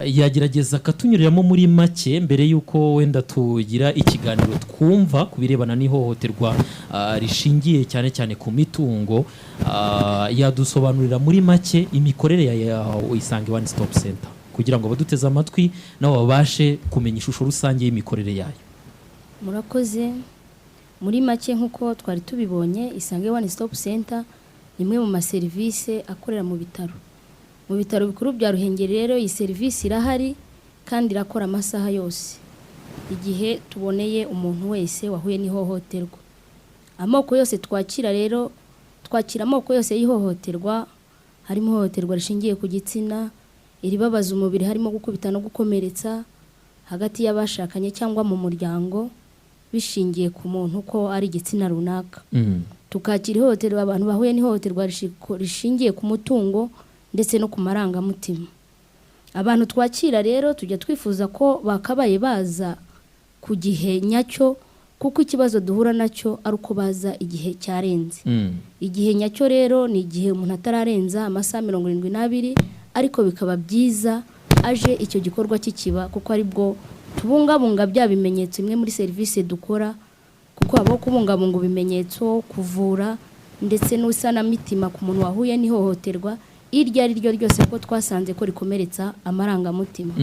yagerageza akatunyuriramo muri make mbere y'uko wenda tugira ikiganiro twumva ku birebana n'ihohoterwa rishingiye cyane cyane ku mitungo, yadusobanurira muri make imikorere ya Isange One Stop Center kugira ngo baduteze amatwi nabo babashe kumenya ishusho rusange y'imikorere yayo. Murakoze. Muri make nk'uko twari tubibonye, Isange One Stop Center imwe mu maserivisi akorera mu bitaro. Mu bitaro bikuru bya Ruhengeri rero iyi serivisi irahari kandi irakora amasaha yose igihe tuboneye umuntu wese wahuye n'ihohoterwa. Amoko yose twakira rero, twakira amoko yose y'ihohoterwa, harimo ihohoterwa rishingiye ku gitsina, iribabaza umubiri, harimo gukubita no gukomeretsa hagati y'abashakanye cyangwa mu muryango bishingiye ku muntu ko ari igitsina runaka. Tukakira ihohoterwa abantu bahuye n'ihohoterwa rishingiye ku mutungo ndetse no ku marangamutima. Abantu twakira rero tujya twifuza ko bakabaye baza ku gihe nyacyo, kuko ikibazo duhura nacyo ari uko baza igihe cyarenze. Igihe nyacyo rero ni igihe umuntu atararenza amasaha 72, ariko bikaba byiza aje icyo gikorwa kikiba, kuko ari bwo tubungabunga bya bimenyetso imwe muri serivisi dukora, kuko abo kubungabunga ibimenyetso, kuvura ndetse n'usanamitima ku muntu wahuye n'ihohoterwa iryo ari ryo ryose ko twasanze ko rikomeretsa amarangamutima.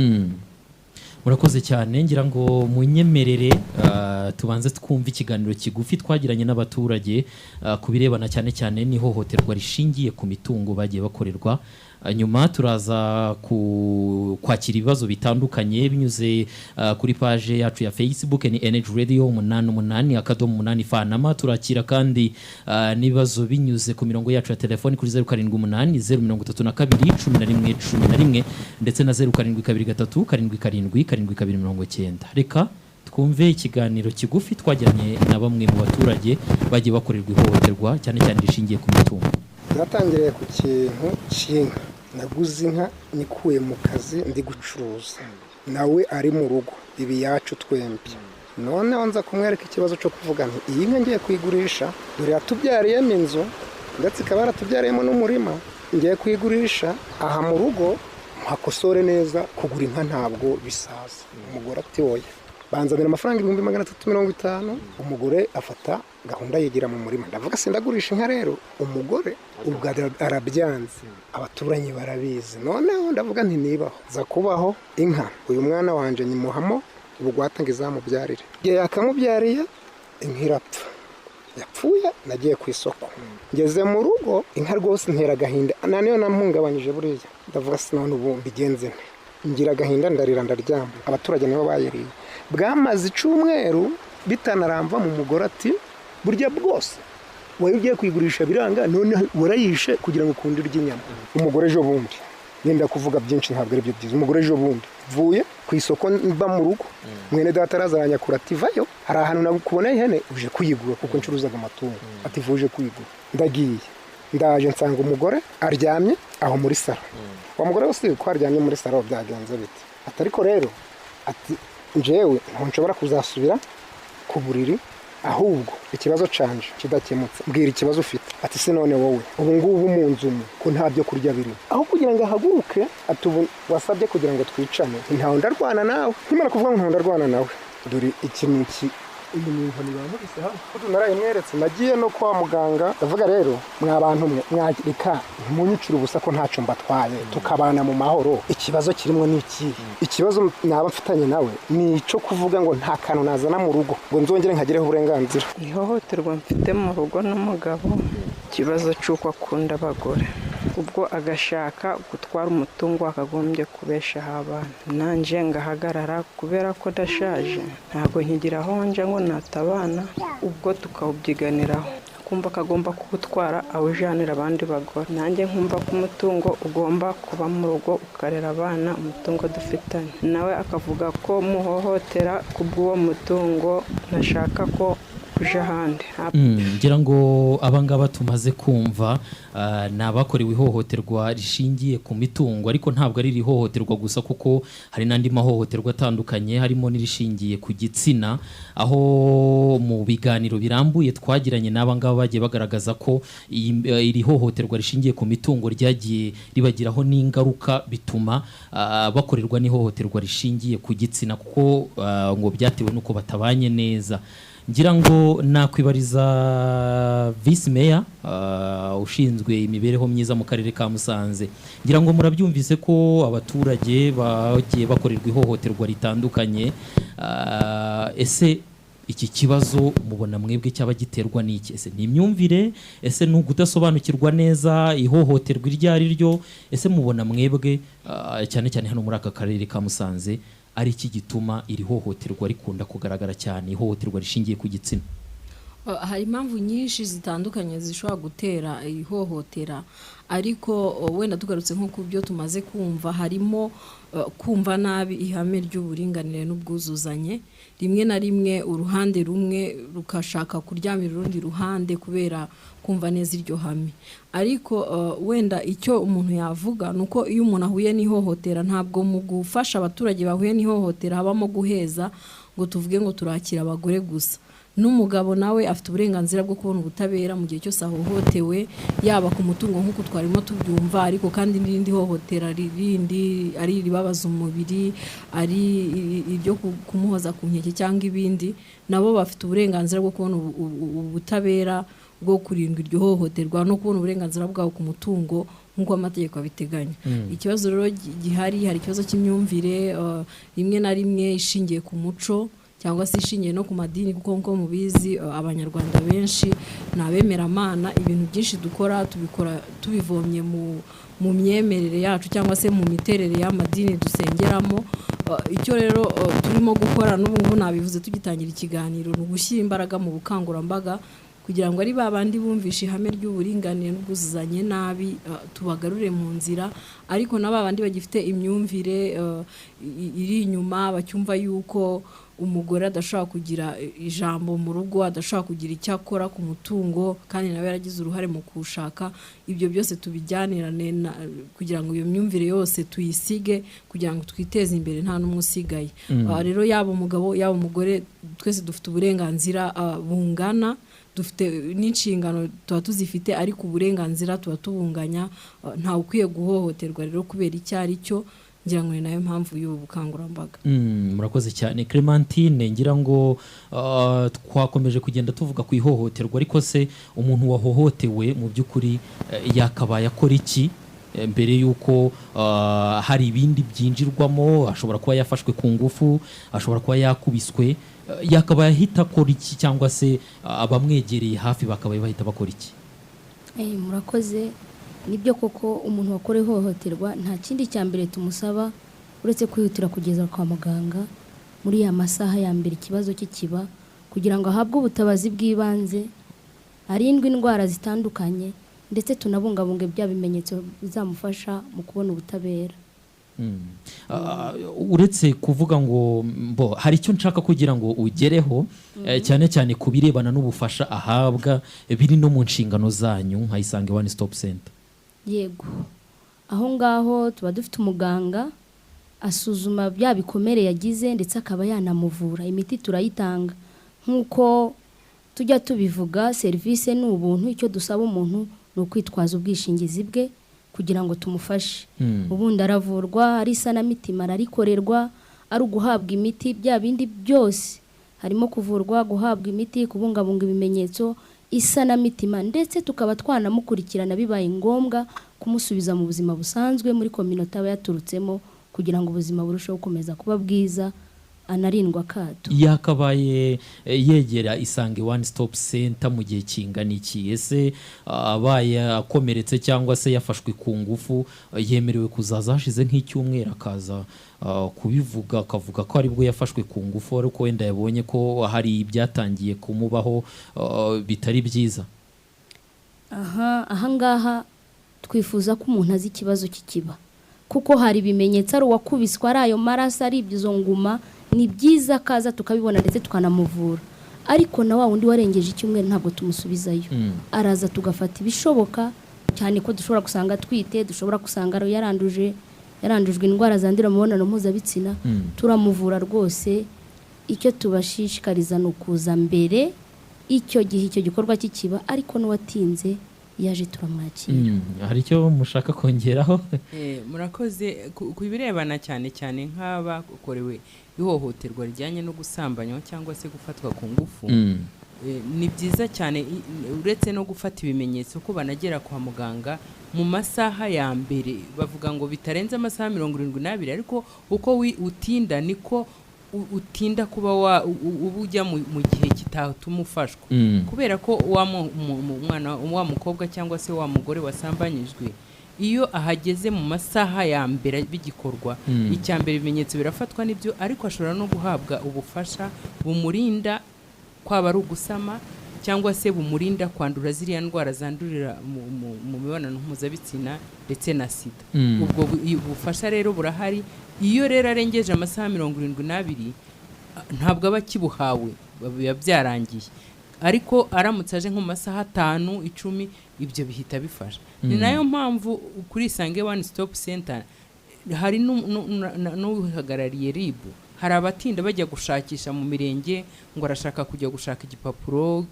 Murakoze cyane, ngira ngo munyemerere tubanze twumva ikiganiro kigufi twagiranye n'abaturage ku birebana cyane cyane n'ihohoterwa rishingiye ku mitungo bagiye bakorerwa. Nyuma turaza kwakira ibibazo bitandukanye binyuze kuri page yacu ya Facebook ni Energy Radio 88.8 Fanama. Turakira kandi n'ibibazo binyuze ku mirongo yacu ya telefoni kuri 0788 ndetse na 0723 Reka twumve ikiganiro kigufi twagiranye na bamwe mu baturage bagiye bakorerwa ihohoterwa cyane cyane rishingiye ku mitungo. Natangiriye ku kintu cy'inka. Naguze inka nikuye mu kazi ndi gucuruza, nawe ari mu rugo, ibi yacu twembi. None nza kumwereka ikibazo cyo kuvuga nti iyi nka ngiye kuyigurisha, dore yatubyariyemo inzu ndetse ikaba yaratubyariyemo n'umurima, ngiye kuyigurisha aha mu rugo muhakosore neza, kugura inka ntabwo bisaza. Umugore ati oya, banzanira amafaranga 350. Umugore afata gahunda yigira mu murima. Ndavuga sindagurisha inka rero, umugore ubwo arabyanze, abaturanyi barabizi. Noneho ndavuga nti nibaho za kubaho inka, uyu mwana wanje nyimuhamo ubugwatanga izamubyarire. Igihe yakamubyariye inka irapfa, yapfuye. Nagiye ku isoko, ngeze mu rugo inka rwose ntera agahinda, naniyo nampungabanyije buriya. Ndavuga sinone ubu mbigenze nte, ngira agahinda ndarira ndaryama. Abaturage nibo bayiriye. Bwamaze icyumweru bitanaramva mu mugore ati burya bwose wowe ugiye kuyigurisha biranga, none warayishe kugira ngo ukunde inyama. Umugore ejo bundi, yenda kuvuga byinshi ntabwo ari byo byiza. Umugore ejo bundi vuye ku isoko mba mu rugo, mwene data arazaranya kurativayo, hari ahantu nakubona ihene uje kuyigura kuko ncuruzaga amatungo. Ati vuje kuyigura. Ndagiye ndaje nsanga umugore aryamye aho muri saro. Wa mugore wose ko aryamye muri saro byagenze bite? Atariko rero ati njewe nshobora kuzasubira ku buriri, ahubwo ikibazo canje kidakemutse mbwira ikibazo ufite. Ati se none wowe ubu ngubu mu nzu ko nta byo kurya biri, aho kugira ngo ahaguruke ati ubu wasabye kugira ngo twicane, ntaho ndarwana nawe. Nkimara kuvuga ngo ntaho ndarwana nawe, dore ikintu uyu muntu nibamurise hano kuko narayimweretse. Nagiye no kwa muganga, ndavuga rero mwa bantu mwe mwagirika munyicira ubusa ko ntaco mbatwaye, tukabana mu mahoro. Ikibazo kirimo ni iki? Ikibazo naba mfitanye nawe ni ico kuvuga ngo nta kantu nazana mu rugo ngo nzongere nkagireho uburenganzira. Ihohoterwa mfite mu rugo n'umugabo, ikibazo cy'uko akunda abagore, ubwo agashaka gutwara umutungo akagombye kubeshaho abana. Nanje ngahagarara kubera ko dashaje, ntabwo nkigira aho nje ngo natabana, ubwo tukawubyiganiraho. Kumva kagomba kugutwara awujanira abandi bagore, nanjye nkumva ko umutungo ugomba kuba mu rugo ukarera abana, umutungo dufitanye. Nawe akavuga ko muhohotera kubw'uwo mutungo, nashaka ko kuja ahandi. ngira ngo abangaba tumaze kumva ni abakorewe ihohoterwa rishingiye ku mitungo, ariko ntabwo ari irihohoterwa gusa kuko hari n'andi mahohoterwa atandukanye harimo n'irishingiye ku gitsina, aho mu biganiro birambuye twagiranye n'abangaba bagiye bagaragaza ko iri hohoterwa rishingiye ku mitungo ryagiye ribagiraho n'ingaruka bituma bakorerwa n'ihohoterwa rishingiye ku gitsina kuko ngo byatewe n'uko batabanye neza. ngira ngo nakwibariza Vice Mayor ushinzwe imibereho myiza mu karere ka Musanze, ngira ngo murabyumvise ko abaturage bagiye bakorerwa ihohoterwa ritandukanye, ese iki kibazo mubona mwebwe cyaba giterwa n'iki? Ese ni imyumvire? Ese ni ugudasobanukirwa neza ihohoterwa iryo ari ryo? Ese mubona mwebwe cyane cyane hano muri aka karere ka Musanze ari iki gituma iri hohoterwa rikunda kugaragara cyane, ihohoterwa rishingiye ku gitsina? Hari impamvu nyinshi zitandukanye zishobora gutera ihohotera, ariko wenda tugarutse nko ku byo tumaze kumva, harimo kumva nabi ihame ry'uburinganire n'ubwuzuzanye. Rimwe na rimwe uruhande rumwe rukashaka kuryamira urundi ruhande kubera kumva neza iryo hame. Ariko wenda icyo umuntu yavuga nuko iyo umuntu ahuye n'ihohotera, ntabwo mu gufasha abaturage bahuye n'ihohotera habamo guheza ngo tuvuge ngo turakira abagore gusa. N'umugabo nawe afite uburenganzira bwo kubona ubutabera mu gihe cyose ahohotewe, yaba ku mutungo nk'uko twarimo tubyumva, ariko kandi n'irindi hohotera rindi ari ribabaza umubiri, ari iryo kumuhoza ku nkeke cyangwa ibindi, nabo bafite uburenganzira bwo kubona ubutabera bwo kurindwa iryo hohoterwa no kubona uburenganzira bwabo ku mutungo nk'uko amategeko abiteganya. Ikibazo rero gihari, hari ikibazo cy'imyumvire rimwe na rimwe ishingiye ku muco cyangwa se ishingiye no ku madini, kuko nko mubizi abanyarwanda benshi ni abemeramana. Ibintu byinshi dukora tubikora tubivomye mu myemerere yacu cyangwa se mu miterere y'amadini dusengeramo. Icyo rero turimo gukora n'ubu nabivuze tugitangira ikiganiro, ni ugushyira imbaraga mu bukangurambaga kugira ngo ari babandi bumvishe ihame ry'uburinganire n'ubwuzuzanye nabi tubagarure mu nzira, ariko n'abandi bagifite imyumvire iri inyuma, bacyumva yuko umugore adashobora kugira ijambo mu rugo, adashobora kugira icyo akora ku mutungo kandi nawe yaragize uruhare mu kuwushaka. Ibyo byose tubijyanirane kugira ngo iyo myumvire yose tuyisige, kugira ngo twiteze imbere nta n'umwe usigaye. Rero yaba umugabo yaba umugore, twese dufite uburenganzira bungana, dufite n'inshingano tuba tuzifite, ariko uburenganzira tuba tubunganya. Ntawe ukwiye guhohoterwa rero kubera icyo ari cyo. Ngira ngo ni nayo mpamvu y'ubu bukangurambaga. Murakoze cyane Clementine. Ngira ngo twakomeje kugenda tuvuga ku ihohoterwa, ariko se umuntu wahohotewe mu by'ukuri yakabaye akora iki mbere y'uko hari ibindi byinjirwamo? Ashobora kuba yafashwe ku ngufu, ashobora kuba yakubiswe, yakabaye ahita akora iki, cyangwa se abamwegereye hafi bakabaye bahita bakora iki? Murakoze. Nibyo koko umuntu wakora ihohoterwa nta kindi cya mbere tumusaba uretse kwihutira kugeza kwa muganga muri ya masaha ya mbere ikibazo cye kiba, kugira ngo ahabwe ubutabazi bw'ibanze, arindwe indwara zitandukanye, ndetse tunabungabunge bya bimenyetso bizamufasha mu kubona ubutabera. Uretse kuvuga ngo hari icyo nshaka kugira ngo ugereho, cyane cyane ku birebana n'ubufasha ahabwa biri no mu nshingano zanyu nka Isange One Stop Center. Yego, aho ngaho tuba dufite umuganga asuzuma bya bikomere yagize, ndetse akaba yanamuvura. Imiti turayitanga nk'uko tujya tubivuga, serivisi ni ubuntu. Icyo dusaba umuntu ni ukwitwaza ubwishingizi bwe kugira ngo tumufashe. Ubundi aravurwa, ari isanamitima ararikorerwa, ari uguhabwa imiti, bya bindi byose harimo kuvurwa, guhabwa imiti, kubungabunga ibimenyetso, isanamitima, ndetse tukaba twanamukurikirana bibaye ngombwa kumusubiza mu buzima busanzwe muri community aba yaturutsemo, kugira ngo ubuzima burusheho gukomeza kuba bwiza, anarindwa akato. Yakabaye yegera Isange One Stop Center mu gihe kingana iki? Ese abaye akomeretse cyangwa se yafashwe ku ngufu, yemerewe kuzaza hashize nk'icyumweru akaza kubivuga, akavuga ko aribwo yafashwe ku ngufu, ariko wenda yabonye ko hari ibyatangiye kumubaho bitari byiza? Aha ngaha twifuza ko umuntu azi ikibazo kikiba, kuko hari ibimenyetso, ari uwakubiswe, ari ayo maraso, ari ibyo nguma, ni byiza kaza tukabibona ndetse tukanamuvura. ariko na wa wundi warengeje icyumweru ntabwo tumusubizayo araza tugafata ibishoboka cyane ko dushobora gusanga twite, dushobora gusanga yarandujwe indwara zandurira mu mibonano mpuzabitsina, turamuvura rwose. Icyo tubashishikariza ni ukuza mbere icyo gihe icyo gikorwa kikiba, ariko n'uwatinze yaje turamwakira. Hari icyo mushaka kongeraho? Murakoze. Ku birebana cyane cyane nk'abakorewe ihohoterwa rijyanye no gusambanywa cyangwa se gufatwa ku ngufu, ni byiza cyane uretse no gufata ibimenyetso ko banagera kwa muganga mu masaha ya mbere. Bavuga ngo bitarenze amasaha 72, ariko uko utinda niko utinda kuba ujya mu gihe kitatuma ufashwa, kubera ko umwana wa mukobwa cyangwa se wa mugore wasambanyijwe, iyo ahageze mu masaha ya mbere bigikorwa, icya mbere ibimenyetso birafatwa n'ibyo, ariko ashobora no guhabwa ubufasha bumurinda kwaba ari ugusama cyangwa se bumurinda kwandura ziriya ndwara zandurira mu mibonano mpuzabitsina ndetse na sida. Ubwo bufasha rero burahari. Iyo rero arengeje amasaha 72 ntabwo aba kibuhawe, biba byarangiye, ariko aramutse aje nko mu masaha 5, 10 ibyo bihita bifasha. Ni nayo mpamvu kuri Isange One Stop Center hari n'uhagarariye RIB, hari abatinda bajya gushakisha mu mirenge ngo arashaka kujya gushaka igipapuro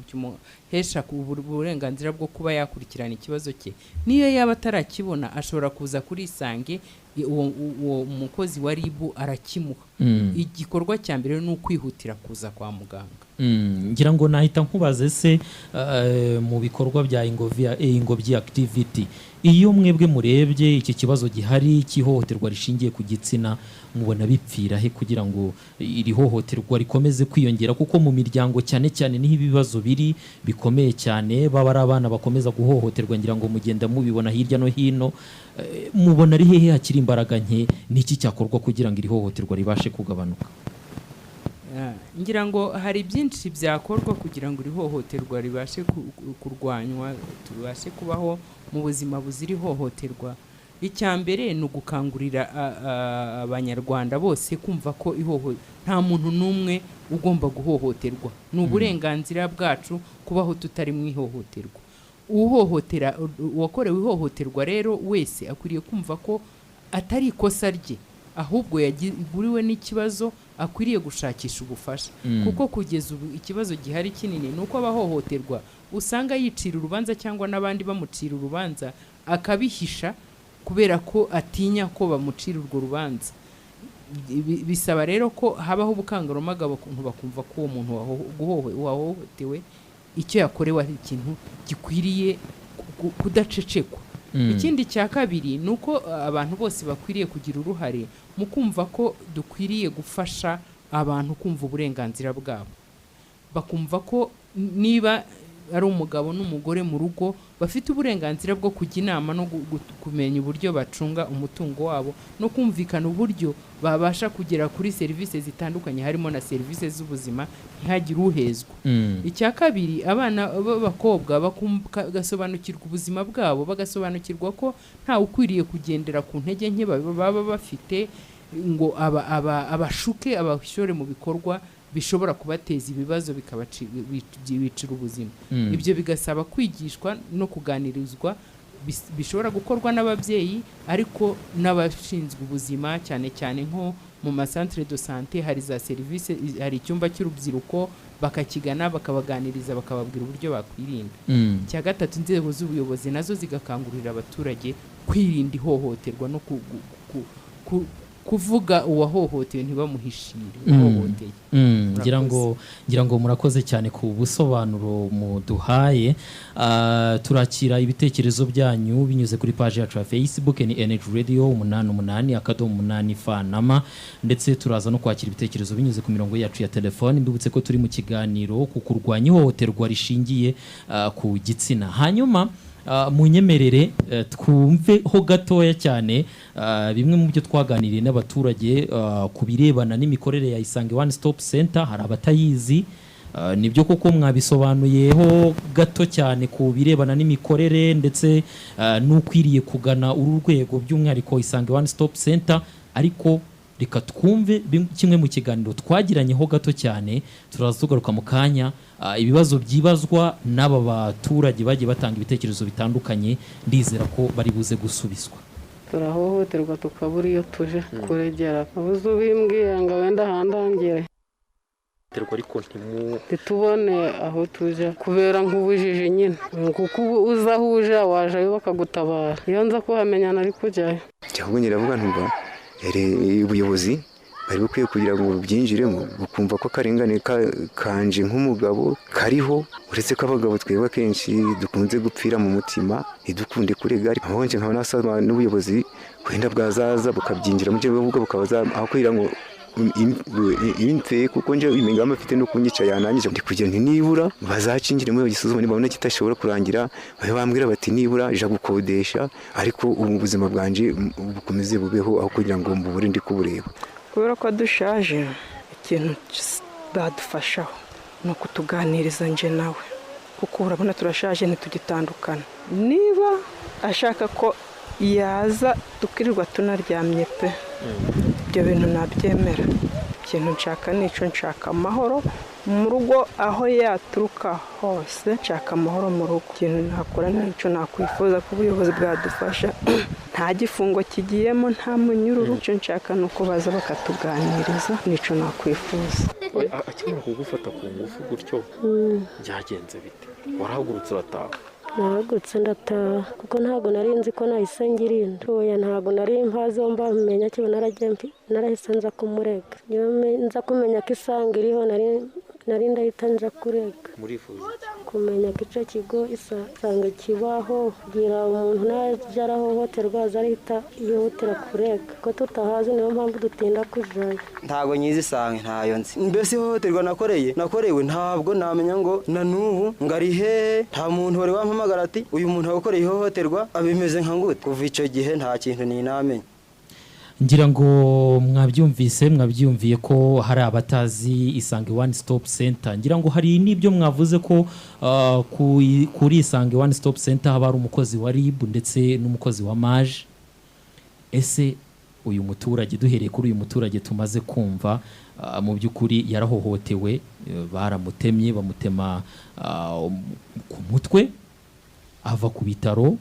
kimuhesha uburenganzira bwo kuba yakurikirana ikibazo cye. Niyo yaba atarakibona ashobora kuza kuri Isange, uwo mukozi wa RIB arakimuha. Igikorwa cya mbere ni ukwihutira kuza kwa muganga. Ngira ngo nahita nkubaze se mu bikorwa bya ingobyi activity, iyo mwebwe murebye iki kibazo gihari cy'ihohoterwa rishingiye ku gitsina, mubona bipfira he kugira ngo iri hohoterwa rikomeze kwiyongera? Kuko mu miryango cyane cyane niho ibibazo biri bikomeye cyane, baba ari abana bakomeza guhohoterwa. Ngira ngo mugenda mubibona hirya no hino, mubona ari hehe hakiri imbaraga nke, n'iki cyakorwa kugira ngo iri hohoterwa ribashe kugabanuka? Ngira ngo hari byinshi byakorwa kugira ngo iri hohoterwa ribashe kurwanywa, tubashe kubaho mu buzima buzira ihohoterwa. Icya mbere ni ugukangurira abanyarwanda bose kumva ko nta muntu n'umwe ugomba guhohoterwa. Ni uburenganzira bwacu kubaho tutari mu ihohoterwa. Uwakorewe ihohoterwa rero wese akwiriye kumva ko atari ikosa rye, ahubwo yaguriwe n'ikibazo, akwiriye gushakisha ubufasha. Kuko kugeza ubu ikibazo gihari kinini ni uko abahohoterwa usanga yicira urubanza cyangwa n'abandi bamucira urubanza akabihisha, kubera ko atinya ko bamucira urwo rubanza. Bisaba rero ko habaho ubukangurambaga bakumva ko uwo muntu wahohotewe icyo yakorewe ari ikintu gikwiriye kudacecekwa. Ikindi cya kabiri ni uko abantu bose bakwiriye kugira uruhare mu kumva ko dukwiriye gufasha abantu kumva uburenganzira bwabo, bakumva ko niba ari umugabo n'umugore mu rugo bafite uburenganzira bwo kujya inama no kumenya uburyo bacunga umutungo wabo, no kumvikana uburyo babasha kugera kuri serivisi zitandukanye, harimo na serivisi z'ubuzima, ntihagire uhezwa. Icya kabiri, abana b'abakobwa bagasobanukirwa ubuzima bwabo, bagasobanukirwa ko nta ukwiriye kugendera ku ntege nke baba bafite ngo abashuke abashore mu bikorwa bishobora kubateza ibibazo bikabicira ubuzima. Ibyo bigasaba kwigishwa no kuganirizwa, bishobora gukorwa n'ababyeyi ariko n'abashinzwe ubuzima, cyane cyane nko mu masantere de sante hari za serivisi, hari icyumba cy'urubyiruko bakakigana bakabaganiriza bakababwira uburyo bakwirinda. Cya gatatu, inzego z'ubuyobozi nazo zigakangurira abaturage kwirinda ihohoterwa no kuvuga uwahohotewe ntibamuhishire uhohoteye. ngira ngo murakoze cyane ku busobanuro muduhaye. Turakira ibitekerezo byanyu binyuze kuri page yacu ya Facebook ni Energy Radio 88.8 Fanama, ndetse turaza no kwakira ibitekerezo binyuze ku mirongo yacu ya telefone. Mbibutse ko turi mu kiganiro ku kurwanya ihohoterwa rishingiye ku gitsina. Hanyuma munyemerere twumve ho gatoya cyane bimwe mu byo twaganiriye n'abaturage ku birebana n'imikorere ya Isange One Stop Center. Hari abatayizi, nibyo koko mwabisobanuyeho gato cyane ku birebana n'imikorere ndetse n'ukwiriye kugana uru rwego by'umwihariko Isange One Stop Center, ariko reka twumve kimwe mu kiganiro twagiranyeho gato cyane, turaza tugaruka mu kanya. Ibibazo byibazwa n'aba baturage bagiye batanga ibitekerezo bitandukanye, ndizera ko bari buze gusubizwa. turahohoterwa tukabura iyo tuje kuregera, abuze ubimbwiye ngo wenda handangire ariko ntitubone aho tujya kubera nk'ubujiji nyine, kuko uza aho uje wajayo bakagutabara, iyo nza kuhamenya nari kujyayo. ahubwo nyiravuga ntumva ubuyobozi bari bukwiye kugira ngo bubyinjiremo, bukumva ko akarengane kanje nk'umugabo kariho, uretse ko abagabo twebwe akenshi dukunze gupfira mu mutima ntidukunde kurega, ariko aho nje nkaba nasaba n'ubuyobozi wenda bwazaza bukabyinjira mu gihe buvuga bukabaza aho kugira ngo impe kuko nje imingamba afite no kunyica yanangije ndi kugira nti nibura bazacingire mu gisuzuma nibabona kitashobora kurangira, babe bambwira bati nibura ja gukodesha, ariko ubu buzima bwanje bukomeze bubeho aho kugira ngo mbubure ndi kubureba. Kubera ko dushaje, ikintu badufashaho ni ukutuganiriza nje nawe, kuko urabona turashaje ntitugitandukana. Niba ashaka ko yaza tukirirwa tunaryamye pe, ibyo bintu nabyemera. Ikintu nshaka nicyo, nshaka amahoro mu rugo, aho yaturuka hose nshaka amahoro mu rugo. Ikintu nakora nicyo nakwifuza ko ubuyobozi bwadufasha, nta gifungo kigiyemo, nta munyururu. Icyo nshaka ni uko baza bakatuganiriza, nicyo nakwifuza. akimara kugufata ku ngufu gutyo byagenze bite? warahagurutse urataha? Naragutse ndataha kuko ntabwo nari nzi ko nahise ngira intoya, ntabwo nari mpaze mba menya cyo narahise nza kumurega. Nza kumenya ko isanga iriho nari ndahita nja kurega. Murifuza kumenya ko icyo kigo isanga kibaho, kugira umuntu najya arahohoterwa azahita yihutira kurega, ko tutahazi niyo mpamvu dutinda kujayo. Ntabwo nyizi isanga, ntayo nzi. Mbese ihohoterwa nakorewe ntabwo namenya ngo na n'ubu ngari he, nta muntu wari wampamagara ati uyu muntu agukoreye ihohoterwa abimeze nka ngute. Kuva icyo gihe nta kintu ninamenye. ngira ngo mwabyumviye ko hari abatazi Isange One Stop Center. ngira ngo hari n'ibyo mwavuze ko kuri Isange One Stop Center haba hari umukozi wa RIB ndetse n'umukozi wa MAJ. Ese uyu muturage, duhereye kuri uyu muturage tumaze kumva, mu by'ukuri yarahohotewe, baramutemye bamutema ku mutwe, ava ku bitaro,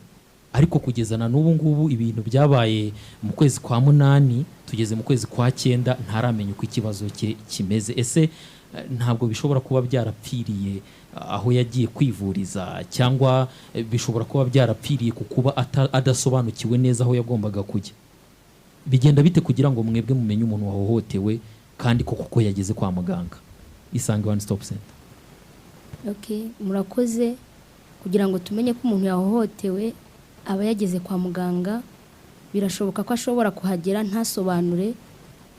ariko kugeza na n'ubu ngubu ibintu byabaye mu kwezi kwa 8 tugeze mu kwezi kwa 9 ntaramenya uko ikibazo cye kimeze. Ese ntabwo bishobora kuba byarapfiriye aho yagiye kwivuriza, cyangwa bishobora kuba byarapfiriye kukuba adasobanukiwe neza aho yagombaga kujya? Bigenda bite kugira ngo mwebwe mumenye umuntu wahohotewe kandi koko yageze kwa muganga? Isange One Stop Center. Murakoze. Kugira ngo tumenye ko umuntu yahohotewe aba yageze kwa muganga, birashoboka ko ashobora kuhagera ntasobanure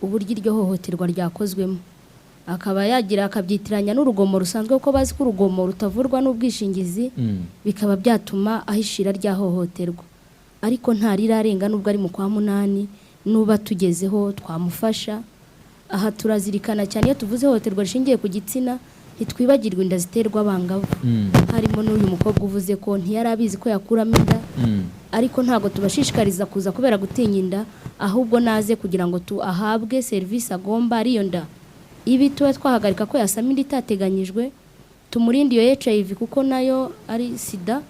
uburyo iryo hohoterwa ryakozwemo, akaba yagira akabyitiranya n'urugomo rusanzwe, kuko bazi ko urugomo rutavurwa n'ubwishingizi, bikaba byatuma ahishira rya hohoterwa. Ariko ntarirarenga nubwo ari mu kwa 8 nuba tugezeho twamufasha. Aha turazirikana cyane iyo tuvuze hohoterwa rishingiye ku gitsina, ntitwibagirwa inda ziterwa abangavu. Harimo n'uyu mukobwa uvuze ko ntiyari abizi ko yakuramo inda, ariko ntago tubashishikariza kuza kubera gutinya inda, ahubwo naze kugira ngo ahabwe serivisi agomba ariyo nda. Ibi tuba twahagarika ko yasama inda itateganyijwe, tumurinde iyo HIV kuko nayo ari sida,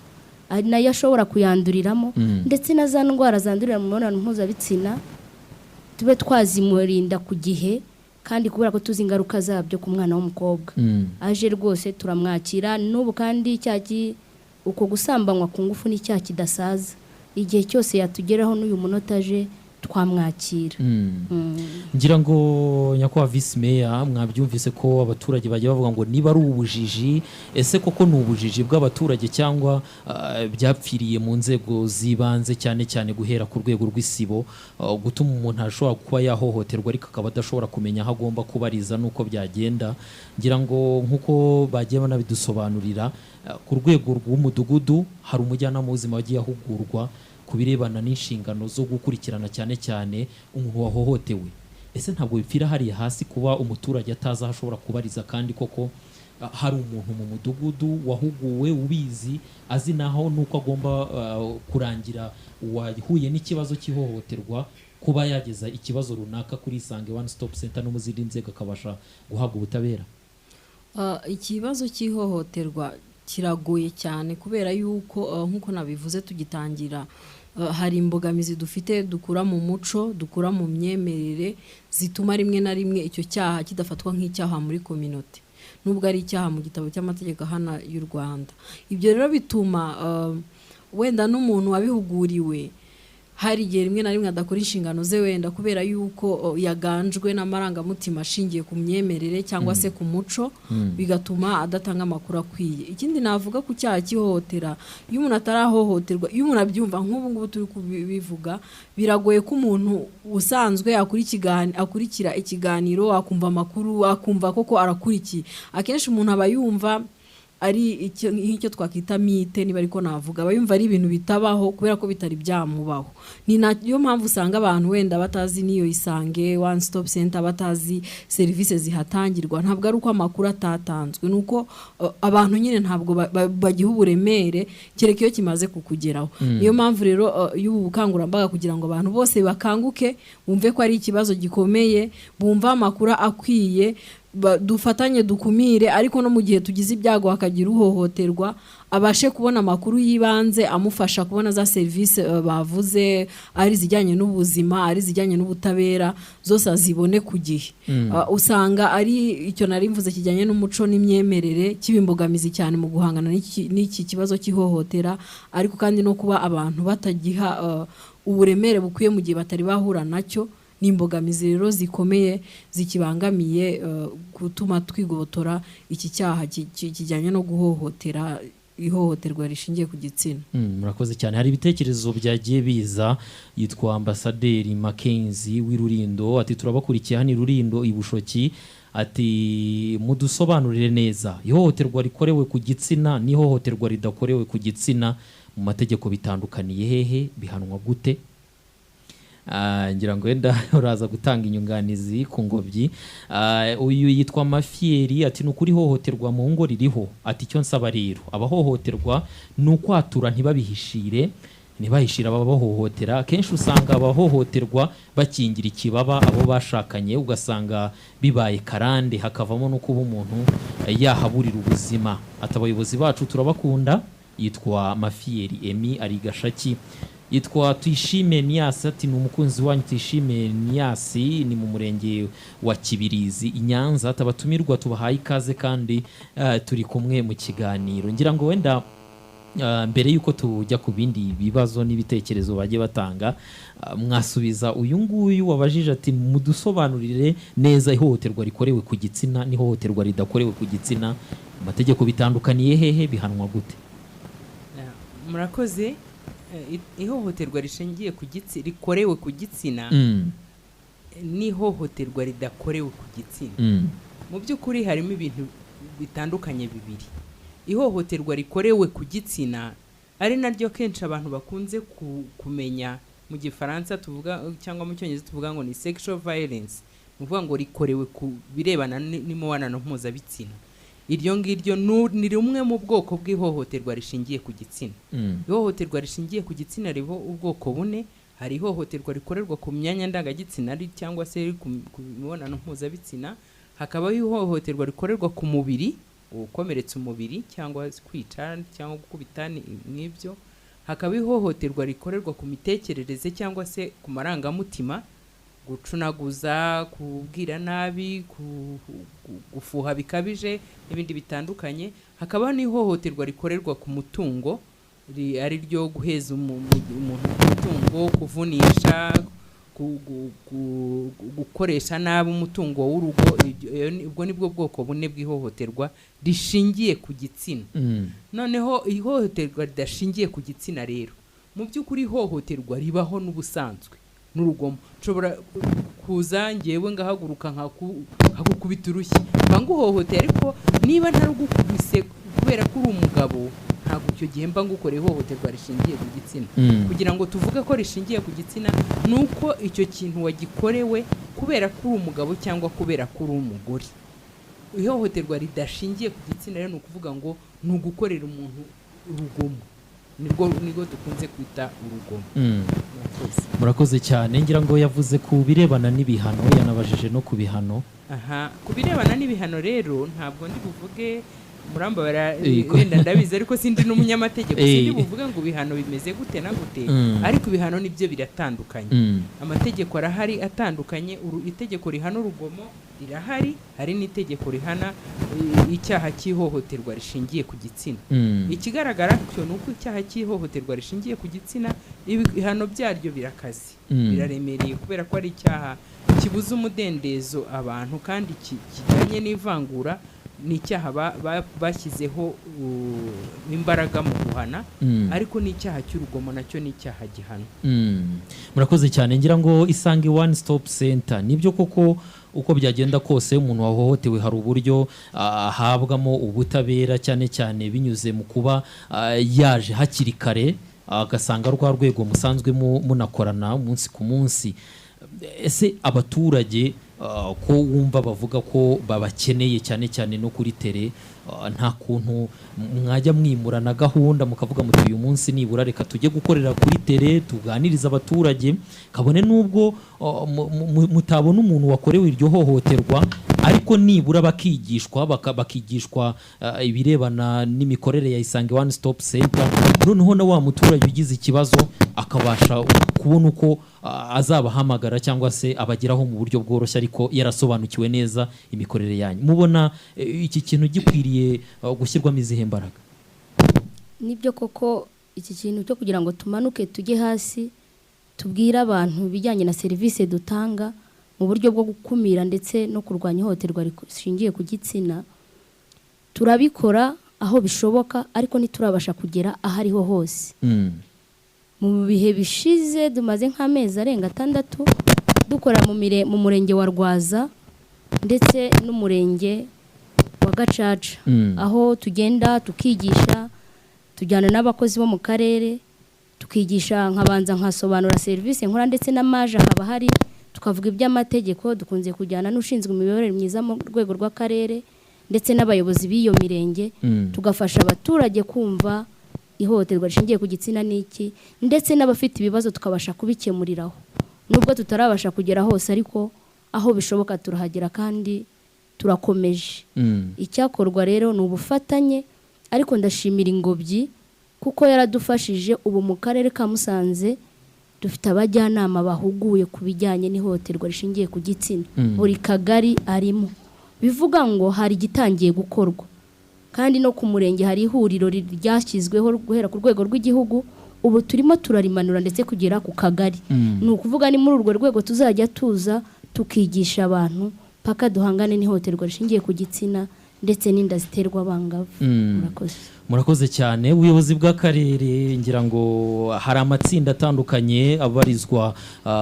nayo ashobora kuyanduriramo, ndetse na za ndwara zandurira mu mibonano mpuzabitsina tube twazimurinda ku gihe, kandi kubera ko tuzi ingaruka zabyo ku mwana w'umukobwa. Aje rwose turamwakira. N'ubu kandi uko gusambanywa ku ngufu ni icyaha kidasaza, igihe cyose yatugeraho n'uyu munota aje twamwakira. Ngira ngo nyakwa Vice Mayor, mwabyumvise ko abaturage bajya bavuga ngo niba ari ubujiji, ese koko ni ubujiji bw'abaturage cyangwa byapfiriye mu nzego zibanze, cyane cyane guhera ku rwego rw'isibo, gutuma umuntu ashobora kuba yahohoterwa ariko akaba adashobora kumenya aho agomba kubariza nuko byagenda. Ngira ngo nkuko bagiye banabidusobanurira, ku rwego rw'umudugudu hari umujyanama w'ubuzima wagiye ahugurwa ku birebana n'inshingano zo gukurikirana cyane cyane umuntu wahohotewe. Ese ntabwo bipfira hariya hasi kuba umuturage ataza ashobora kubariza, kandi koko hari umuntu mu mudugudu wahuguwe ubizi, azi naho nuko agomba kurangira uwahuye n'ikibazo cy'ihohoterwa kuba yageza ikibazo runaka kuri Isange One Stop Center no mu zindi nzego akabasha guhabwa ubutabera? Ikibazo cy'ihohoterwa kiragoye cyane kubera yuko nkuko nabivuze tugitangira hari imbogamizi dufite dukura mu muco, dukura mu myemerere zituma rimwe na rimwe icyo cyaha kidafatwa nk'icyaha muri community nubwo ari icyaha mu gitabo cy'amategeko hana y'u Rwanda. Ibyo rero bituma wenda n'umuntu wabihuguriwe hari igihe rimwe na rimwe adakora inshingano ze wenda kubera yuko yaganjwe n'amarangamutima ashingiye ku myemerere cyangwa se ku muco bigatuma adatanga amakuru akwiye. Ikindi navuga ku cyaha cy'ihohotera, iyo umuntu atarahohoterwa, iyo umuntu abyumva nk'ubu ngubu turi kubivuga, biragoye ko umuntu usanzwe akurikira ikiganiro akumva amakuru akumva koko arakurikiye. Akenshi umuntu aba yumva ari icyo twakita mite niba ariko navuga bayumva ari ibintu bitabaho kubera ko bitari byamubaho. Ni nayo mpamvu usanga abantu wenda batazi niyo Isange One Stop Center, batazi service zihatangirwa, ntabwo ari uko amakuru atatanzwe, nuko abantu nyine ntabwo bagiha uburemere kereka iyo kimaze kukugeraho. Niyo mpamvu rero y'ubu bukangurambaga kugira ngo abantu bose bakanguke bumve ko ari ikibazo gikomeye, bumva amakuru akwiye, dufatanye dukumire, ariko no mu gihe tugize ibyago hakagira uhohoterwa abashe kubona amakuru yibanze amufasha kubona za service bavuze, ari zijyanye n'ubuzima, ari zijyanye n'ubutabera, zose azibone ku gihe. Usanga ari icyo nari mvuze kijyanye n'umuco n'imyemerere kibimbogamizi cyane mu guhangana n'iki kibazo cy'ihohotera, ariko kandi no kuba abantu batagiha uburemere bukwiye mu gihe batari bahura nacyo. N'imbogamizi rero zikomeye zikibangamiye gutuma twigobotora iki cyaha kijyanye no guhohotera, ihohoterwa rishingiye ku gitsina. Murakoze cyane. Hari ibitekerezo byagiye biza. Yitwa Ambasaderi Mackenzie w'Irurindo ati turabakurikiye hano Irurindo ibushoki, ati mudusobanurire neza ihohoterwa rikorewe ku gitsina n'ihohoterwa ridakorewe ku gitsina mu mategeko bitandukaniye hehe, bihanwa gute? Ngira ngo wenda uraza gutanga inyunganizi ku ngobyi. Uyu yitwa Mafieri ati nukuri hohoterwa mu ngo ririho, ati cyo nsaba rero abahohoterwa n'ukwatura ntibabihishire, ntibahishira abahohotera. Kenshi usanga abahohoterwa bakingira ikibaba abo bashakanye, ugasanga bibaye karande hakavamo no kuba umuntu yahaburira ubuzima. Ati abayobozi bacu turabakunda. Yitwa Mafieri Emi ari Gashaki. Yitwa Tuyishime Niasi ati ni umukunzi wanyu Tuyishime Niasi, ni mu murenge wa Kibirizi i Nyanza. Abatumirwa tubahaye ikaze kandi turi kumwe mu kiganiro. Ngira ngo wenda mbere yuko tujya ku bindi bibazo n'ibitekerezo bagiye batanga, mwasubiza uyu nguyu wabajije ati mudusobanurire neza ihohoterwa rikorewe ku gitsina n'ihohoterwa ridakorewe ku gitsina, amategeko bitandukaniye hehe, bihanwa gute? Murakoze. Ihohoterwa rishingiye ku gitsina rikorewe ku gitsina n'ihohoterwa ridakorewe ku gitsina, mu by'ukuri harimo ibintu bitandukanye bibiri. Ihohoterwa rikorewe ku gitsina ari naryo kenshi abantu bakunze kumenya, mu Gifaransa tuvuga cyangwa mu Cyongereza tuvuga ngo ni sexual violence, uvuga ngo rikorewe ku birebana n'imibonano mpuzabitsina. Iryo ngiryo ni rumwe mu bwoko bw'ihohoterwa rishingiye ku gitsina. Ihohoterwa rishingiye ku gitsina riho ubwoko bune. Hari ihohoterwa rikorerwa ku myanya ndangagitsina cyangwa se ku mibonano mpuzabitsina. Hakabaho ihohoterwa rikorerwa ku mubiri, gukomeretsa umubiri cyangwa kwica cyangwa gukubita n'ibyo. Hakabaho ihohoterwa rikorerwa ku mitekerereze cyangwa se ku marangamutima, gucunaguza, kubwira nabi, gufuha bikabije n'ibindi bitandukanye. Hakabaho n'ihohoterwa rikorerwa ku mutungo, ari ryo guheza umuntu umutungo, kuvunisha, gukoresha nabi umutungo w'urugo. Ubwo nibwo bwoko bune bw'ihohoterwa rishingiye ku gitsina. Noneho ihohoterwa ridashingiye ku gitsina rero, mu by'ukuri ihohoterwa ribaho n'ubusanzwe n'urugomo. Nshobora kuza ngewe ngahaguruka nkakukubita urushyi nguhohotera, ariko niba ntarugukubise kubera ko uri umugabo, ntabwo icyo gihe mba ngukoreye ihohoterwa rishingiye ku gitsina. Kugira ngo tuvuge ko rishingiye ku gitsina, nuko icyo kintu wagikorewe kubera ko uri umugabo cyangwa kubera ko uri umugore. Ihohoterwa ridashingiye ku gitsina rero ni ukuvuga ngo ni ugukorera umuntu urugomo, nibwo dukunze kwita urugomo. Murakoze cyane, ngira ngo yavuze ku birebana n'ibihano, yanabajije no ku bihano. Ku birebana n'ibihano rero ntabwo ndi buvuge murambara wenda ndabizi ariko sindi n'umunyamategeko, sindi buvuge ngo ibihano bimeze gute na gute, ariko ibihano nibyo biratandukanye. Amategeko arahari atandukanye, itegeko rihana urugomo rirahari, hari n'itegeko rihana icyaha cy'ihohoterwa rishingiye ku gitsina. Ikigaragara cyo nuko icyaha cy'ihohoterwa rishingiye ku gitsina ibihano byaryo birakaze, biraremereye kubera ko ari icyaha kibuza umudendezo abantu kandi kijyanye n'ivangura. Ni icyaha bashyizeho imbaraga mu guhana, ariko ni icyaha cy'urugomo nacyo ni icyaha gihana. Murakoze cyane, ngira ngo Isange One Stop Center nibyo koko uko byagenda kose umuntu wahohotewe hari uburyo ahabwamo ubutabera, cyane cyane binyuze mu kuba yaje hakiri kare agasanga rwa rwego musanzwe munakorana umunsi ku munsi. Ese abaturage ko wumva bavuga ko babakeneye cyane cyane no kuri tere, nta kuntu mwajya mwimurana gahunda mukavuga muti uyu munsi nibura reka tujye gukorera kuri tere tuganiriza abaturage, kabone nubwo mutabona umuntu wakorewe iryo hohoterwa, ariko nibura bakigishwa ibirebana n'imikorere ya Isange One Stop Center, noneho na wa muturage ugize ikibazo akabasha kubona uko azabahamagara cyangwa se abageraho mu buryo bworoshye ariko yarasobanukiwe neza imikorere yanyu. Mubona iki kintu gikwiriye gushyirwamo izihe mbaraga? Nibyo koko, iki kintu cyo kugira ngo tumanuke tujye hasi tubwire abantu bijyanye na serivisi dutanga mu buryo bwo gukumira ndetse no kurwanya ihohoterwa rishingiye ku gitsina, turabikora aho bishoboka ariko ntiturabasha kugera ahariho hose. Mu bihe bishize dumaze nk'amezi arenga 6 dukora mu murenge wa Rwaza ndetse n'umurenge wa Gacaca, aho tugenda tukigisha, tujyana n'abakozi bo mu karere tukigisha, nkabanza nkasobanura serivisi nkora ndetse n'amaje haba hari, tukavuga iby'amategeko. Dukunze kujyana n'ushinzwe imiyoborere myiza mu rwego rw'akarere ndetse n'abayobozi b'iyo mirenge, tugafasha abaturage kumva ihohoterwa rishingiye ku gitsina n'iki, ndetse n'abafite ibibazo tukabasha kubikemuriraho. Nubwo tutarabasha kugera hose ariko aho bishoboka turahagera kandi turakomeje. Icyakorwa rero ni ubufatanye, ariko ndashimira Ingobyi kuko yaradufashije. Ubu mu karere ka Musanze dufite abajyanama bahuguye ku bijyanye n'ihohoterwa rishingiye ku gitsina, buri kagari arimo, bivuga ngo hari gitangiye gukorwa. Kandi no ku murenge hari ihuriro ryashyizweho guhera ku rwego rw'igihugu, ubu turimo turarimanura ndetse kugera ku kagari. Ni ukuvuga ni muri urwo rwego tuzajya tuza tukigisha abantu paka duhangane n'ihohoterwa rishingiye ku gitsina ndetse n'inda ziterwa abangavu. Murakoze cyane. Ubuyobozi bw'akarere ngira ngo hari amatsinda atandukanye abarizwa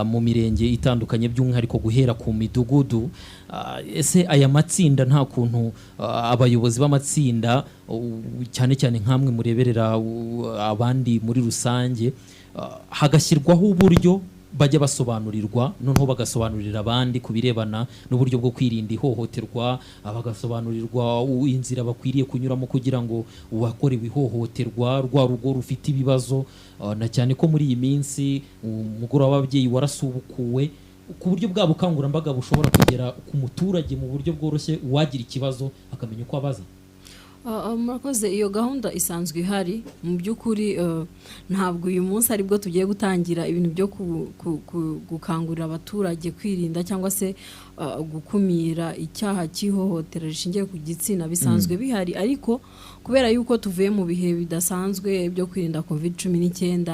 mu mirenge itandukanye, by'umwihariko guhera ku midugudu. Ese aya matsinda nta kuntu abayobozi b'amatsinda cyane cyane nkamwe mureberera abandi muri rusange, hagashyirwaho uburyo bajya basobanurirwa, noneho bagasobanurira abandi ku birebana n'uburyo bwo kwirinda ihohoterwa, bagasobanurirwa inzira bakwiriye kunyuramo kugira ngo uwakorewe ihohoterwa rwa rugo rufite ibibazo, na cyane ko muri iyi minsi umugoroba w'ababyeyi warasubukuwe, ku buryo bwa bukangurambaga bushobora kugera ku muturage mu buryo bworoshye, uwagira ikibazo akamenya uko abaza. Murakoze, iyo gahunda isanzwe ihari mu by'ukuri. Ntabwo uyu munsi aribwo tugiye gutangira ibintu byo gukangurira abaturage kwirinda cyangwa se gukumira icyaha cy'ihohotera rishingiye ku gitsina. Bisanzwe bihari, ariko kubera yuko tuvuye mu bihe bidasanzwe byo kwirinda COVID-19,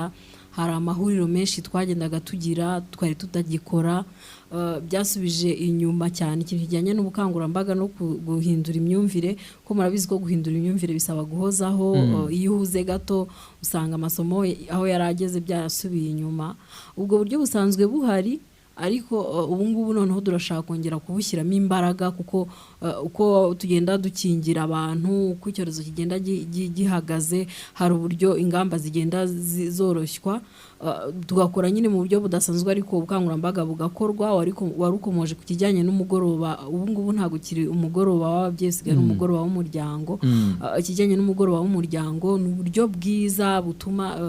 hari amahuriro menshi twagendaga tugira twari tutagikora, byasubije inyuma cyane ikintu kijyanye n'ubukangurambaga no guhindura imyumvire. Ko murabizi ko guhindura imyumvire bisaba guhozaho, iyo uhuze gato usanga amasomo aho yarageze byarasubiye inyuma. Ubwo buryo busanzwe buhari, ariko ubu ngubu noneho turashaka kongera kubushyiramo imbaraga kuko uko tugenda dukingira abantu uko icyorezo kigenda gihagaze hari uburyo ingamba zigenda zoroshywa tugakora nyine mu buryo budasanzwe ariko ubukangurambaga bugakorwa wari ukomoje ku kijyanye n'umugoroba ubu ngubu ntabwo kiri umugoroba w'ababyeyi usigaye n'umugoroba w'umuryango ikijyanye n'umugoroba w'umuryango ni uburyo bwiza butuma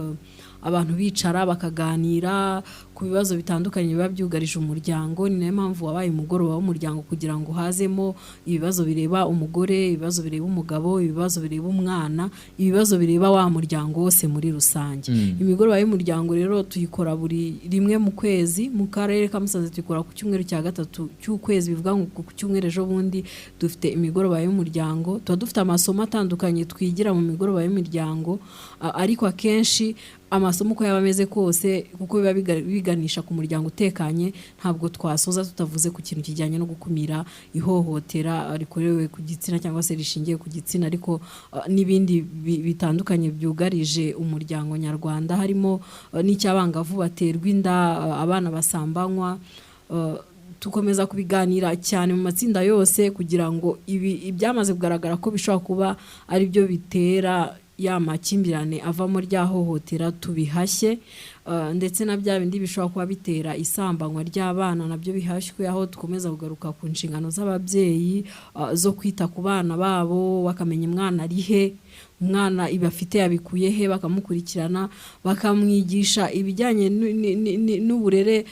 abantu bicara bakaganira ku bibazo bitandukanye biba byugarije umuryango. Ni nayo mpamvu wabaye umugoroba w'umuryango kugira ngo hazemo ibibazo bireba umugore, ibibazo bireba umugabo, ibibazo bireba umwana, ibibazo bireba wa muryango wose muri rusange. Imigoroba y'umuryango rero tuyikora buri rimwe mu kwezi. Mu karere ka Musanze tuyikora ku cyumweru cya gatatu cy'ukwezi, bivuga ngo ku cyumweru ejo bundi dufite imigoroba y'umuryango. Tuba dufite amasomo atandukanye twigira mu migoroba y'umuryango, ariko akenshi amasomo uko yaba ameze kose kuko biba biganisha ku muryango utekanye, ntabwo twasoza tutavuze ku kintu kijyanye no gukumira ihohotera rikorewe ku gitsina cyangwa se rishingiye ku gitsina, ariko n'ibindi bitandukanye byugarije umuryango nyarwanda, harimo n'icy'abangavu baterwa inda, abana basambanywa. Tukomeza kubiganira cyane mu matsinda yose kugira ngo ibyamaze kugaragara ko bishobora kuba ari byo bitera ya makimbirane avamo rya hohotera tubihashye, ndetse na bya bindi bishobora kuba bitera isambanywa ry'abana nabyo bihashywe, aho dukomeza kugaruka ku nshingano z'ababyeyi zo kwita ku bana babo, bakamenya umwana ari he, umwana ibafite yabikuye he, bakamukurikirana bakamwigisha ibijyanye n'uburere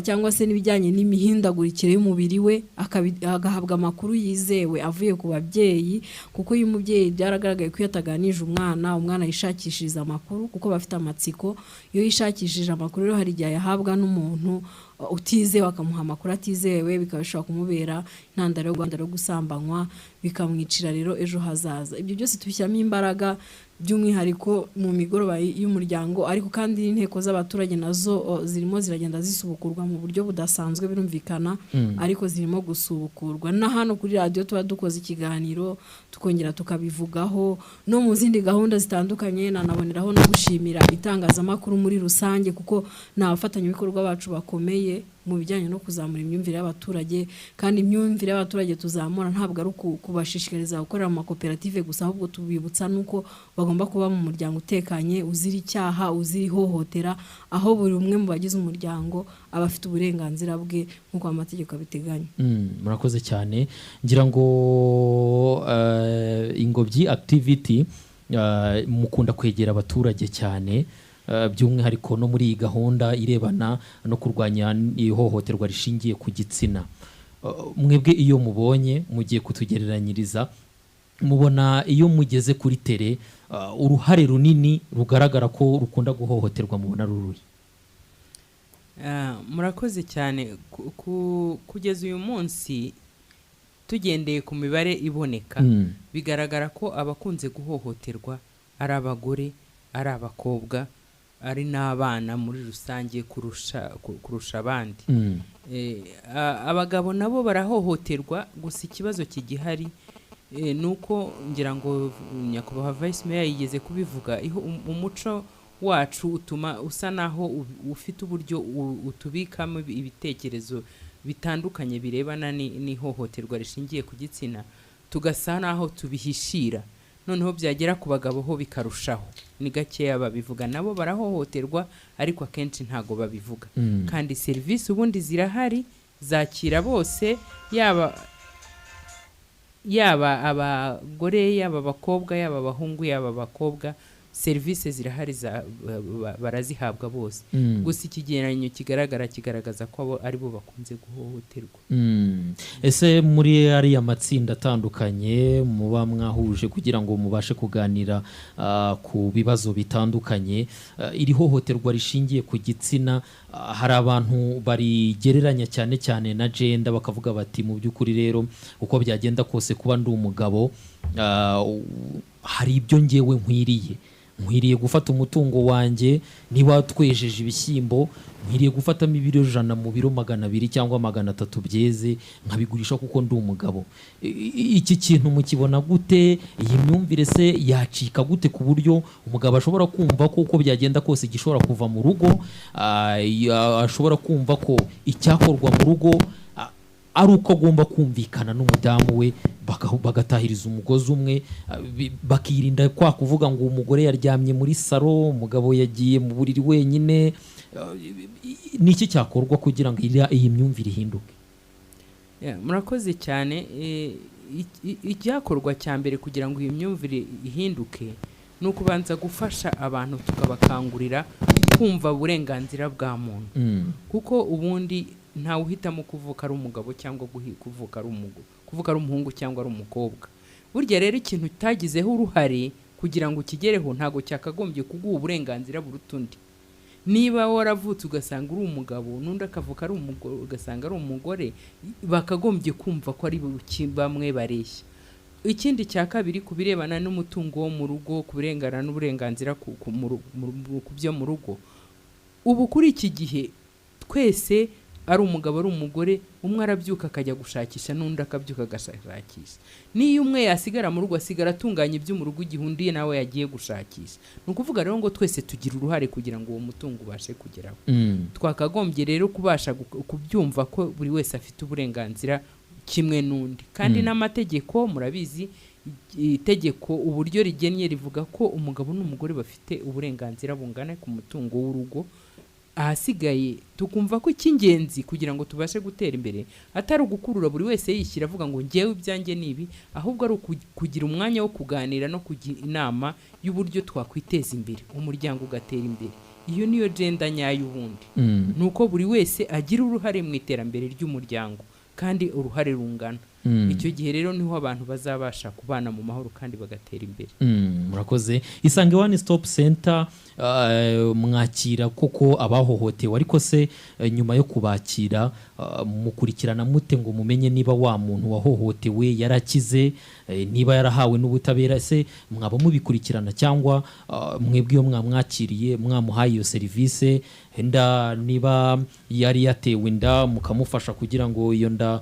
cyangwa se n'ibijyanye n'imihindagurikire y'umubiri we, agahabwa amakuru yizewe avuye ku babyeyi, kuko iyo umubyeyi byaragaragaye ko yataganije umwana yishakishiriza amakuru kuko bafite amatsiko. Iyo yishakishije amakuru rero hari igihe yahabwa n'umuntu utizewe, akamuha amakuru atizewe, bikaba bishobora kumubera intandaro yo gusambanywa, bikamwicira rero ejo hazaza. Ibyo byose tubishyiramo imbaraga by'umwihariko mu migoroba y'umuryango, ariko kandi n'inteko z'abaturage nazo zirimo ziragenda zisubukurwa mu buryo budasanzwe birumvikana, ariko zirimo gusubukurwa. Na hano kuri radio tuba dukoze ikiganiro tukongera tukabivugaho, no mu zindi gahunda zitandukanye. Nanaboneraho no gushimira itangazamakuru muri rusange kuko ni abafatanyabikorwa bacu bakomeye mu bijyanye no kuzamura imyumvire y'abaturage, kandi imyumvire y'abaturage tuzamura ntabwo ari kubashishikariza gukorera mu makoperative gusa, ahubwo tubibutsa nuko bagomba kuba mu muryango utekanye, uzira icyaha, uzira ihohotera, aho buri umwe mu bagize umuryango aba afite uburenganzira bwe nk'uko amategeko abiteganya. Murakoze cyane. Ngira ngo Ingobyi activity mukunda kwegera abaturage cyane, by'umwihariko no muri iyi gahunda irebana no kurwanya ihohoterwa rishingiye ku gitsina. Mwebwe iyo mubonye mugiye kutugereranyiriza, mubona iyo mugeze kuri tere uruhare runini rugaragara ko rukunda guhohoterwa mubona ruri? Murakoze cyane. Kugeza uyu munsi tugendeye ku mibare iboneka, bigaragara ko abakunze guhohoterwa ari abagore, ari abakobwa, ari n'abana muri rusange kurusha abandi. Abagabo nabo barahohoterwa, gusa ikibazo kigihari nuko ngira ngo nyakubahwa Vice Mayor yigeze kubivuga, umuco wacu utuma usa naho ufite uburyo utubikamo ibitekerezo bitandukanye birebana n'ihohoterwa rishingiye ku gitsina, tugasa naho tubihishira, noneho byagera ku bagabo ho bikarushaho. Ni gakeya babivuga, nabo barahohoterwa ariko akenshi ntago babivuga. Kandi serivisi ubundi zirahari, zakira bose, yaba abagore, yaba abakobwa, yaba abahungu, yaba abakobwa, serivisi zirahari, barazihabwa bose. Gusa ikigereranyo kigaragaza ko ari bo bakunze guhohoterwa. Ese muri ariya matsinda atandukanye muba mwahuje kugira ngo mubashe kuganira ku bibazo bitandukanye, iri hohoterwa rishingiye ku gitsina, hari abantu barigereranya cyane cyane na gender, bakavuga bati mu by'ukuri rero uko byagenda kose kuba ndi umugabo hari ibyo ngewe nkwiriye, nkwiriye gufata umutungo wanjye niba twejeje ibishyimbo nkwiriye gufatamo ibiro 100 mu biro 200 cyangwa 300 byeze nkabigurisha kuko ndi umugabo. Iki kintu mukibona gute? Iyi myumvire se yacika gute ku buryo umugabo ashobora kumva ko uko byagenda kose gishobora kuva mu rugo, ashobora kumva ko icyakorwa mu rugo ari uko agomba kumvikana n'umudamu we bagatahiriza umugozi umwe, bakirinda kwa kuvuga ngo umugore yaryamye muri saro umugabo yagiye mu buriri wenyine? Niki cyakorwa kugira ngo iyi myumvire ihinduke? Murakoze cyane. Icyakorwa cya mbere kugira ngo iyi myumvire ihinduke ni ukubanza gufasha abantu tukabakangurira kumva uburenganzira bwa muntu, kuko ubundi ntawe uhitamo kuvuka ari umugabo cyangwa kuvuka ari umuhungu cyangwa ari umukobwa. Burya rero ikintu utagizeho uruhare kugira ngo ukigereho ntago cyakagombye kuguha uburenganzira buruta undi. Niba waravutse ugasanga uri umugabo n'undi akavuka ari umugore ugasanga ari umugore, bakagombye kumva ko ari bamwe bareshya. Ikindi cya kabiri kubirebana n'umutungo wo mu rugo, kuburengana n'uburenganzira ku byo mu rugo, ubu kuri iki gihe twese ari umugabo ari umugore, umwe arabyuka akajya gushakisha n'undi akabyuka agashakisha. Niyo umwe yasigara mu rugo asigara atunganya ibyo mu rugo igihe undi nawe yagiye gushakisha. Ni ukuvuga rero ngo twese tugira uruhare kugira ngo uwo mutungo ubashe kugeraho. Twakagombye rero kubasha kubyumva ko buri wese afite uburenganzira kimwe n'undi, kandi n'amategeko murabizi, itegeko uburyo rigennye rivuga ko umugabo n'umugore bafite uburenganzira bungana ku mutungo w'urugo. Ahasigaye tukumva ko icy'ingenzi kugira ngo tubashe gutera imbere atari ugukurura buri wese yishyira avuga ngo ngewe ibyanjye nibi, ahubwo ari kugira umwanya wo kuganira no kugira inama y'uburyo twakwiteza imbere, umuryango ugatera imbere. Iyo niyo agenda nyayo ubundi. Nuko buri wese agira uruhare mu iterambere ry'umuryango kandi uruhare rungana. Icyo gihe rero niho abantu bazabasha kubana mu mahoro kandi bagatera imbere. Murakoze. Isange One Stop Center mwakira koko abahohotewe, ariko se nyuma yo kubakira mukurikirana mute ngo mumenye niba wa muntu wahohotewe yarakize, niba yarahawe n'ubutabera? Se mwaba mubikurikirana cyangwa mwebwe iyo mwamwakiriye mwamuhaye iyo serivisi, henda niba yari yatewe inda mukamufasha kugira ngo iyo nda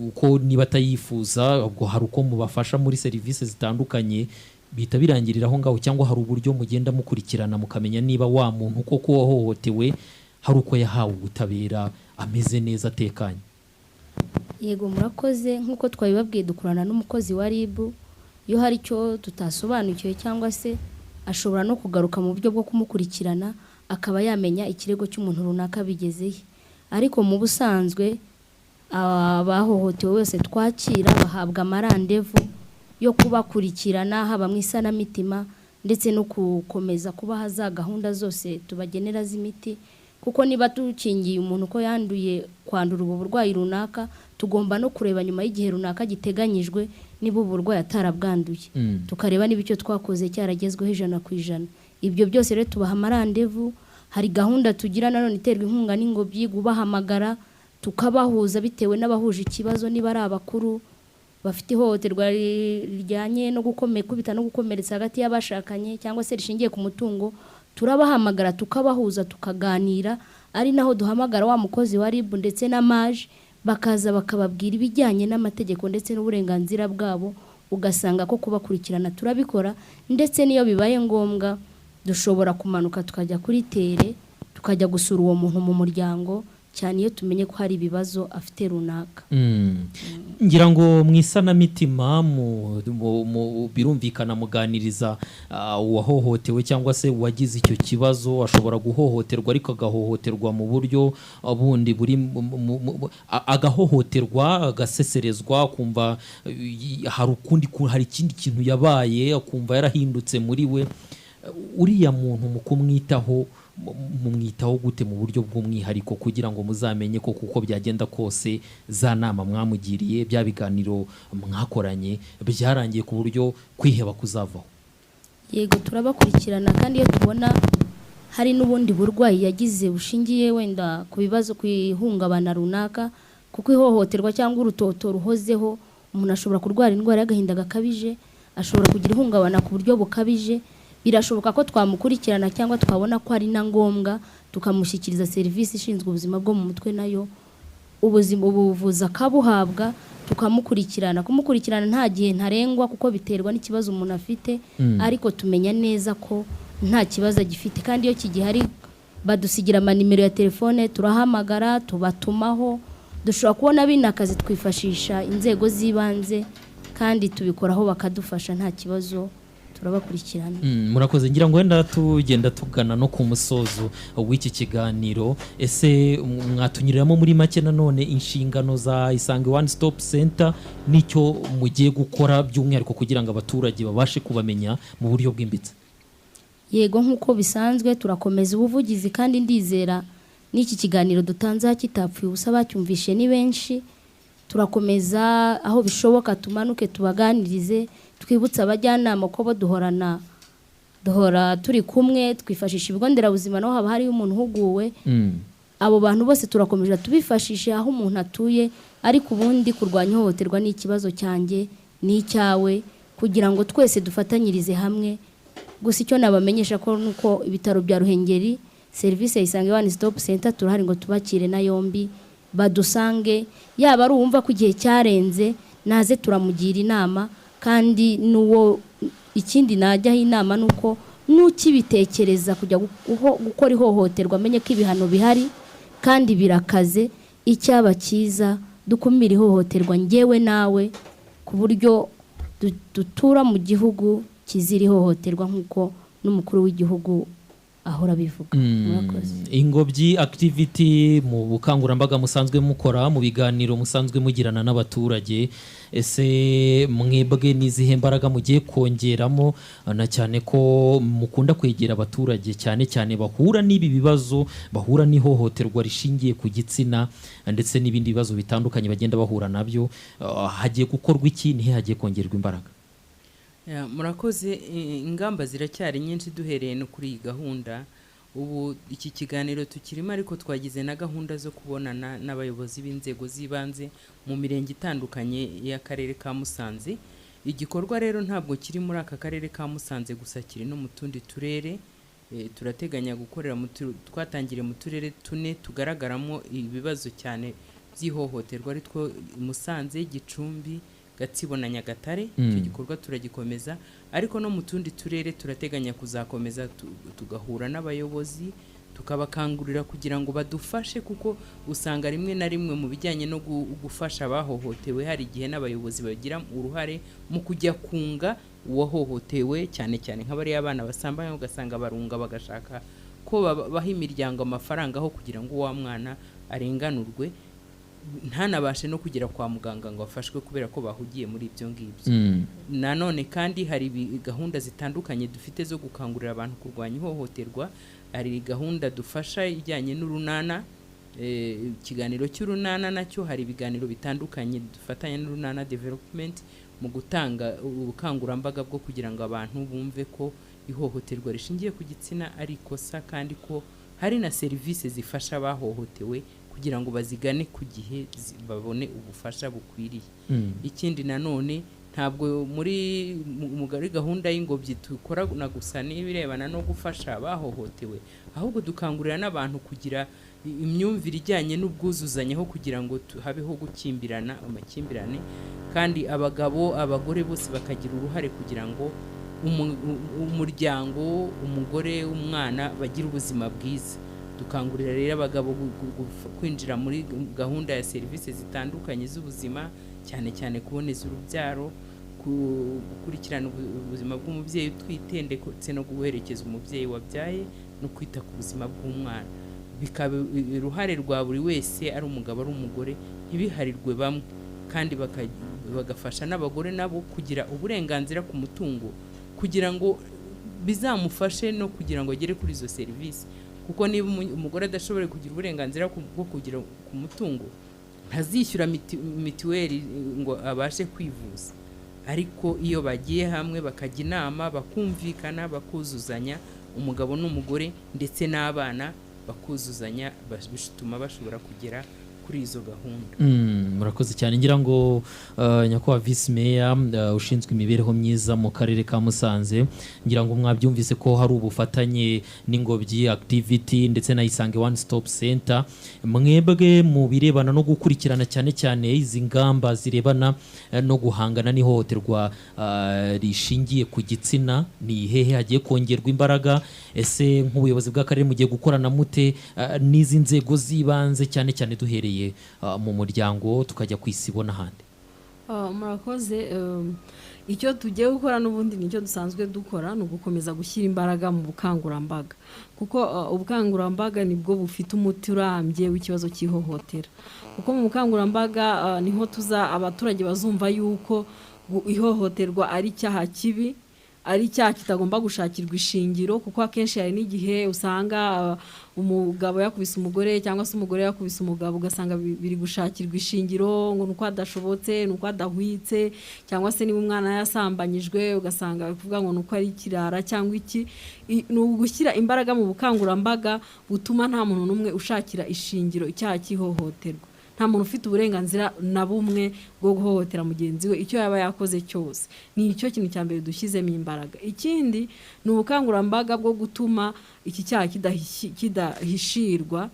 uko niba atayifuza, ubwo hari uko mubafasha muri serivisi zitandukanye, bihita birangirira aho ngaho, cyangwa hari uburyo mugenda mukurikirana mukamenya niba wa muntu koko wahohotewe hari uko yahawe ubutabera ameze neza atekanye? Yego murakoze. Nk'uko twabibabwiye dukorana n'umukozi wa RIB, iyo hari icyo tutasobanukiwe cyangwa se ashobora no kugaruka mu buryo bwo kumukurikirana akaba yamenya ikirego cy'umuntu runaka bigezeye. Ariko mu busanzwe abahohotewe wese twakira bahabwa amarandevu yo kubakurikirana, haba mu isanamitima ndetse no gukomeza kubaha za gahunda zose tubagenera z'imiti, kuko niba tukingiye umuntu ko yanduye kwandura ubu burwayi runaka, tugomba no kureba nyuma y'igihe runaka giteganyijwe niba uburwayi atarabwanduye, tukareba niba icyo twakoze cyaragezweho 100%. Ibyo byose rero tubaha amarandevu. Hari gahunda tugira nanone iterwa inkunga n'ingobyi, gubahamagara tukabahuza bitewe n'abahuje ikibazo, niba ari abakuru bafite ihohoterwa rijyanye no kubita no gukomeretsa hagati y'abashakanye cyangwa se rishingiye ku mutungo, turabahamagara tukabahuza tukaganira. Ari naho duhamagara wa mukozi wa RIB ndetse na MAJ bakaza bakababwira ibijyanye n'amategeko ndetse n'uburenganzira bwabo, ugasanga ko kubakurikirana turabikora. Ndetse niyo bibaye ngombwa dushobora kumanuka tukajya kuri tere tukajya gusura uwo muntu mu muryango, cyane iyo tumenye ko hari ibibazo afite runaka. Ngira ngo mu isanamitima birumvikana muganiriza uwahohotewe cyangwa se uwagize icyo kibazo. Ashobora guhohoterwa ariko agahohoterwa mu buryo bundi buri agahohoterwa agaseserezwa, kumva hari ikindi kintu yabaye, akumva yarahindutse muri we. Uriya muntu mu kumwitaho mumwitaho gute mu buryo bw'umwihariko kugira ngo muzamenye ko kuko byagenda kose za nama mwamugiriye, bya biganiro mwakoranye byarangiye ku buryo kwiheba kuzavaho? Yego turabakurikirana, kandi iyo tubona hari n'ubundi burwayi yagize bushingiye wenda ku bibazo kwihungabana runaka, kuko ihohoterwa cyangwa urutoto ruhozeho, umuntu ashobora kurwara indwara y'agahinda gakabije, ashobora kugira ihungabana ku buryo bukabije. birashoboka ko twamukurikirana cyangwa twabona ko ari na ngombwa tukamushyikiriza serivisi ishinzwe ubuzima bwo mu mutwe nayo ubuvuzi akabuhabwa tukamukurikirana. Kumukurikirana nta gihe ntarengwa kuko biterwa n'ikibazo umuntu afite, ariko tumenya neza ko nta kibazo agifite, kandi iyo kigihari badusigira amanimero ya telefone, turahamagara, tubatumaho, dushobora kubona binakazi twifashisha inzego z'ibanze kandi tubikoraho bakadufasha nta kibazo, turabakurikirana. Murakoze, ngira ngo wenda tugenda tugana no ku musozo w'iki kiganiro. Ese mwatunyuriramo muri make nanone inshingano za Isange One Stop Center nicyo mugiye gukora by'umwihariko kugira ngo abaturage babashe kubamenya mu buryo bwimbitse? Yego, nk'uko bisanzwe turakomeza ubuvugizi, kandi ndizera n'iki kiganiro dutanze kitapfuye ubusa, bacyumvishe ni benshi. Turakomeza aho bishoboka tumanuke tubaganirize, twibutsa abajyanama ko duhora turi kumwe, twifashisha ibigo nderabuzima naho haba hariyo umuntu uhuguwe. Abo bantu bose turakomeje tubifashishe aho umuntu atuye, ariko ubundi kurwanya ihohoterwa ni ikibazo cyanjye n'icyawe, kugira ngo twese dufatanyirize hamwe. Gusa icyo nabamenyesha ko nuko ibitaro bya Ruhengeri serivisi ya Isange One Stop Center turahari ngo tubakire na yombi, badusange, yaba ari uwumva ko igihe cyarenze naze turamugira inama, kandi nuwo ikindi najyaho inama nuko nukibitekereza kujya gukora ihohoterwa amenye ko ibihano bihari kandi birakaze. Icyaba cyiza dukumira ihohoterwa njyewe nawe, ku buryo dutura mu gihugu kizira ihohoterwa nk'uko n'umukuru w'igihugu ahora bivuga. Ingobyi activity mu bukangurambaga musanzwe mukora, mu biganiro musanzwe mugirana n'abaturage, ese mwebwe nizihe mbaraga mugiye kongeramo, na cyane ko mukunda kwegera abaturage cyane cyane bahura n'ibi bibazo, bahura n'ihohoterwa rishingiye ku gitsina ndetse n'ibindi bibazo bitandukanye bagenda bahura nabyo, hagiye gukorwa iki, nihe hagiye kongerwa imbaraga? Murakoze, ingamba ziracyari nyinshi duhereye no kuri iyi gahunda. Ubu iki kiganiro tukirimo, ariko twagize na gahunda zo kubonana n'abayobozi b'inzego z'ibanze mu mirenge itandukanye y'akarere ka Musanze. Igikorwa rero ntabwo kiri muri aka karere ka Musanze gusa, kiri no mu tundi turere. Turateganya gukorera twatangire mu turere 4 tugaragaramo ibibazo cyane by'ihohoterwa, ari two Musanze, Gicumbi, Gatsibo na Nyagatare. Icyo gikorwa turagikomeza, ariko no mu tundi turere turateganya kuzakomeza tugahura n'abayobozi tukabakangurira kugira ngo badufashe, kuko usanga rimwe na rimwe mu bijyanye no gufasha abahohotewe hari igihe n'abayobozi bagira uruhare mu kujya kunga uwahohotewe, cyane cyane nk'abari abana basambanye, ugasanga barunga bagashaka ko baha imiryango amafaranga aho kugira ngo wa mwana arenganurwe, ntanabashe no kugera kwa muganga ngo afashwe kubera ko bahugiye muri ibyo ngibyo. Nanone kandi hari gahunda zitandukanye dufite zo gukangurira abantu kurwanya ihohoterwa. Hari gahunda dufasha ijyanye n'urunana, ikiganiro cy'urunana nacyo hari ibiganiro bitandukanye dufatanya n'urunana development mu gutanga ubukangurambaga bwo kugira ngo abantu bumve ko ihohoterwa rishingiye ku gitsina ari ikosa, kandi ko hari na serivisi zifasha abahohotewe kugira ngo bazigane ku gihe babone ubufasha bukwiriye. Ikindi nanone ntabwo muri gahunda y'ingobyi dukora na gusa n'ibirebana no gufasha abahohotewe, ahubwo dukangurira n'abantu kugira imyumvire ijyanye n'ubwuzuzanye ho kugira ngo habeho amakimbirane, kandi abagore bose bakagira uruhare kugira ngo umuryango, umugore, umwana bagire ubuzima bwiza. Dukangurira rero abagabo kwinjira muri gahunda ya serivisi zitandukanye z'ubuzima, cyane cyane kuboneza urubyaro, gukurikirana ubuzima bw'umubyeyi utwite ndetse no guherekeza umubyeyi wabyaye, no kwita ku buzima bw'umwana. Bikaba uruhare rwa buri wese, ari umugabo ari umugore, ntibiharirwe bamwe, kandi bagafasha n'abagore nabo kugira uburenganzira ku mutungo, kugira ngo bizamufashe no kugira ngo agere kuri izo serivisi. Kuko niba umugore adashoboye kugira uburenganzira bwo kugira ku mutungo, ntazishyura mituweli ngo abashe kwivuza. Ariko iyo bagiye hamwe bakajya inama, bakumvikana, bakuzuzanya, umugabo n'umugore ndetse n'abana bakuzuzanya, bituma bashobora kugera kuri izo gahunda. Murakoze cyane ngira ngo nyakubahwa Vice Mayor ushinzwe imibereho myiza mu karere ka Musanze, ngira ngo mwabyumvise ko hari ubufatanye n'ingobyi activity ndetse na Isange One Stop Center. Mwebwe mu birebana no gukurikirana cyane cyane izi ngamba zirebana no guhangana n'ihohoterwa rishingiye ku gitsina, ni hehe hagiye kongerwa imbaraga? Ese nk'ubuyobozi bw'akarere mugiye gukorana mute n'izi nzego z'ibanze cyane cyane duhereye mu muryango tukajya ku isibo n'ahandi? Murakoze. Icyo tugiye gukora n'ubundi nicyo dusanzwe dukora, ni ugukomeza gushyira imbaraga mu bukangurambaga, kuko ubukangurambaga nibwo bufite umuti urambye w'ikibazo cy'ihohotera. Kuko mu bukangurambaga niho abaturage bazumva yuko ihohoterwa ari icyaha kibi, ari icyaha kitagomba gushakirwa ishingiro, kuko akenshi hari n'igihe usanga umugabo yakubise umugore cyangwa se umugore yakubise umugabo, ugasanga biri gushakirwa ishingiro ngo nuko adashobotse, nuko adahwitse, cyangwa se niba umwana yasambanyijwe ugasanga bivuga ngo nuko ari ikirara cyangwa iki. Ni ugushyira imbaraga mu bukangurambaga butuma nta muntu n'umwe ushakira ishingiro icyaha cy'ihohoterwa. Nta muntu ufite uburenganzira na bumwe bwo guhohotera mugenzi we icyo yaba yakoze cyose. Ni icyo kintu cya mbere dushyizemo imbaraga. Ikindi ni ubukangurambaga bwo gutuma iki cyaha kidahishirwa.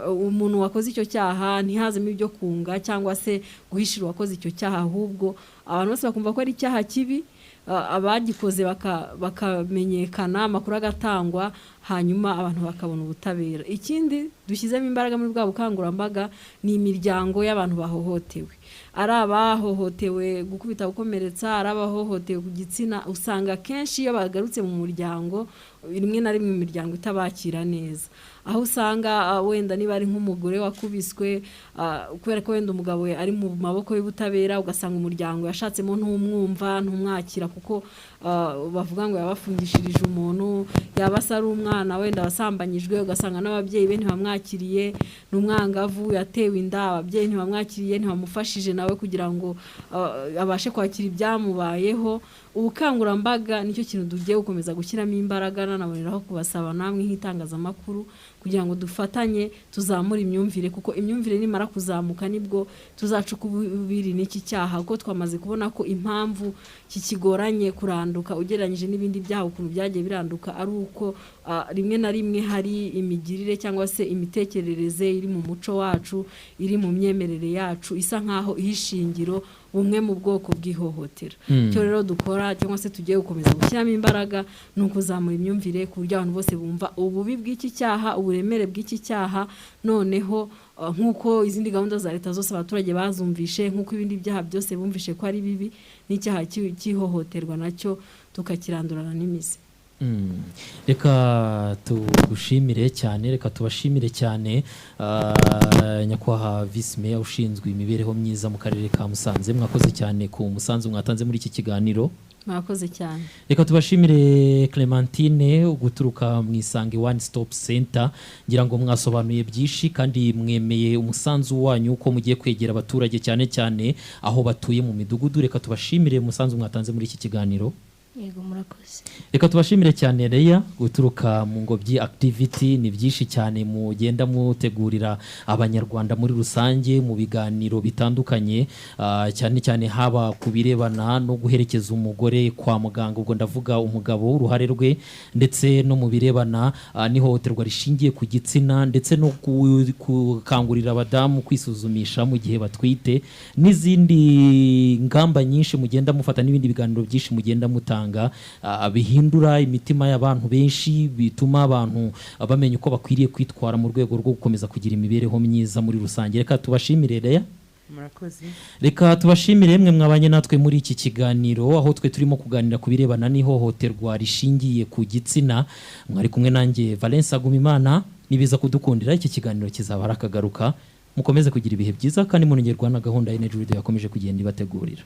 Umuntu wakoze icyo cyaha ntihazemo ibyo kunga cyangwa se guhishira uwakoze icyo cyaha, ahubwo abantu bose bakumva ko ari icyaha kibi, abagikoze bakamenyekana, amakuru agatangwa, hanyuma abantu bakabona ubutabera. Ikindi dushyizemo imbaraga muri bwa bukangurambaga ni imiryango y'abantu bahohotewe. Ari abahohotewe gukubita gukomeretsa, ari abahohotewe ku gitsina, usanga kenshi iyo bagarutse mu muryango rimwe na rimwe imiryango itabakira neza, aho usanga wenda niba ari nk'umugore wakubiswe kubera ko wenda umugabo ari mu maboko y'ubutabera, ugasanga umuryango yashatsemo ntumwumva, ntumwakira, kuko bavuga ngo yabafungishirije umuntu, yaba ari umwana wenda wasambanyijwe, ugasanga n'ababyeyi be ntibamwakiriye, n'umwangavu yatewe inda, ababyeyi ntibamwakiriye, ntibamufashije nawe kugira ngo abashe kwakira ibyamubayeho. Ubukangurambaga nicyo kintu tugiye gukomeza gushyiramo imbaraga, nanaboneraho kubasaba namwe nk'itangazamakuru kugira ngo dufatanye tuzamure imyumvire, kuko imyumvire nimara kuzamuka nibwo tuzacuka ububiri n'iki cyaha, kuko twamaze kubona ko impamvu kikigoranye kuranduka ugereranyije n'ibindi byaha ukuntu byagiye biranduka ari uko rimwe na rimwe hari imigirire cyangwa se imitekerereze iri mu muco wacu, iri mu myemerere yacu, isa nkaho ihishingiro bumwe mu bwoko bw'ihohotera. Cyo rero dukora cyangwa se tugiye gukomeza gushyiramo imbaraga ni ukuzamura imyumvire ku buryo abantu bose bumva ububi bw'iki cyaha, uburemere bw'iki cyaha, noneho nk'uko izindi gahunda za leta zose abaturage bazumvishe, nk'uko ibindi byaha byose bumvishe ko ari bibi, n'icyaha cy'ihohoterwa nacyo tukakirandurana n'imizi. Reka tugushimire cyane, reka tubashimire cyane nyakubahwa Vice Mayor ushinzwe imibereho myiza mu karere ka Musanze. Mwakoze cyane ku musanzu mwatanze muri iki kiganiro. Mwakoze cyane. Reka tubashimire Clementine guturuka mu Isange One Stop Center, ngira ngo mwasobanuye byinshi kandi mwemeye umusanzu wanyu uko mugiye kwegera abaturage cyane cyane aho batuye mu midugudu. Reka tubashimire umusanzu mwatanze muri iki kiganiro. Yego murakoze. Reka tubashimire cyane Leya guturuka mu ngobyi activity. Ni byinshi cyane mugenda mutegurira abanyarwanda muri rusange mu biganiro bitandukanye, cyane cyane haba ku birebana no guherekeza umugore kwa muganga, ubwo ndavuga umugabo uruhare rwe, ndetse no mu birebana n'ihohoterwa rishingiye ku gitsina, ndetse no gukangurira abadamu kwisuzumisha mu gihe batwite, n'izindi ngamba nyinshi mugenda mufata, n'ibindi biganiro byinshi mugenda mutanga bihindura imitima y'abantu benshi, bituma abantu bamenya uko bakwiriye kwitwara mu rwego rwo gukomeza kugira imibereho myiza muri rusange. Reka tubashimire Leya. Murakoze. Reka tubashimire mwe mwabanye natwe muri iki kiganiro, aho twe turimo kuganira ku birebana n'ihohoterwa rishingiye ku gitsina. Mwari kumwe nanjye Valence Agumimana. Nibiza kudukundira iki kiganiro kizaba arakagaruka. Mukomeze kugira ibihe byiza kandi munongerwa na gahunda ya Energy Radio yakomeje kugenda ibategurira.